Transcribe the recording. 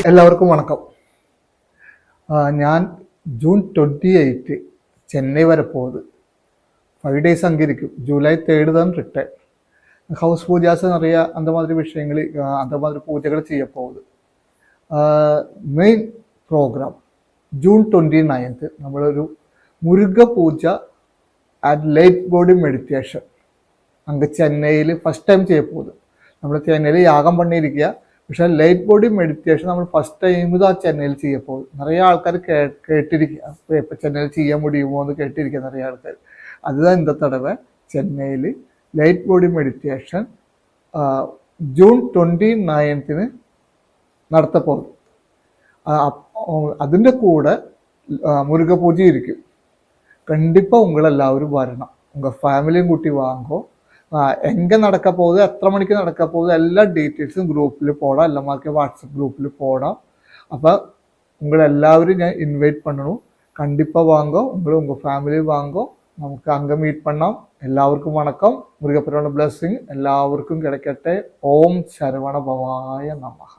എല്ലാവർക്കും വണക്കം. ഞാൻ ജൂൺ 28 ചെന്നൈ വരെ പോകുന്നത്. 5 days അങ്ങിരിക്കും. ജൂലൈ 3 தான் ரிட்டர்ன். ഹൗസ് പൂജാസ് നിറയ അന്തമാതിരി വിഷയങ്ങൾ, അന്തമാതിരി പൂജകൾ ചെയ്യപ്പോകുന്നത്. മെയിൻ പ്രോഗ്രാം ജൂൺ 29 നമ്മളൊരു മുരുക പൂജ ആൻഡ് ലൈറ്റ് ബോഡി മെഡിറ്റേഷൻ അങ്ങ് ചെന്നൈയിൽ ഫസ്റ്റ് ടൈം ചെയ്യപ്പോകുന്നത്. നമ്മൾ ചെന്നൈയിൽ യാഗം പണിയിരിക്കുക. പക്ഷെ ലൈറ്റ് ബോഡി മെഡിറ്റേഷൻ നമ്മൾ ഫസ്റ്റ് ടൈം ഇതാ ചെന്നൈയിൽ ചെയ്യപ്പോൾ നിറയെ ആൾക്കാർ കേട്ടിരിക്കുക. ഇപ്പം ചെന്നൈയിൽ ചെയ്യാൻ മുടിയുമോ എന്ന് കേട്ടിരിക്കുക നിറയെ ആൾക്കാർ. അതുதான் இந்த தடவை ചെന്നൈയിൽ ലൈറ്റ് ബോഡി മെഡിറ്റേഷൻ ജൂൺ 29 നടത്തപ്പോകും. അതിൻ്റെ കൂടെ മുരുക പൂജ ഇരിക്കും. கண்டிப்பாக உங்களெல்லாവരും வரணும். உங்கள் ஃபேமிலியும் கூட்டி வாங்கோ. எங்கே நடக்க போகுது, எத்தனை மணிக்கு நடக்க போகுது, எல்லா டீட்டெயில்ஸும் ഗ്രൂപ്പിൽ போടാം. എല്ലാവർക്കും വാട്സപ്പ് ഗ്രൂപ്പിൽ போടാം. അപ്പോൾ உங்களெல்லாവരും ഞാൻ ഇൻവൈറ്റ് பண்ணணும். கண்டிப்பாக வாங்கோ. உங்கள் ஃபேமிலி வாங்கோ. നമുക്ക് அங்கே மீட் பண்ணலாம். എല്ലാവർക്കും വണക്കം. മുരുകപ്പെരുമാളുടെ ബ്ലെസ്സിങ് എല്ലാവർക്കും കിടക്കട്ടെ. ഓം ശരവണ ഭവായ നമഃ.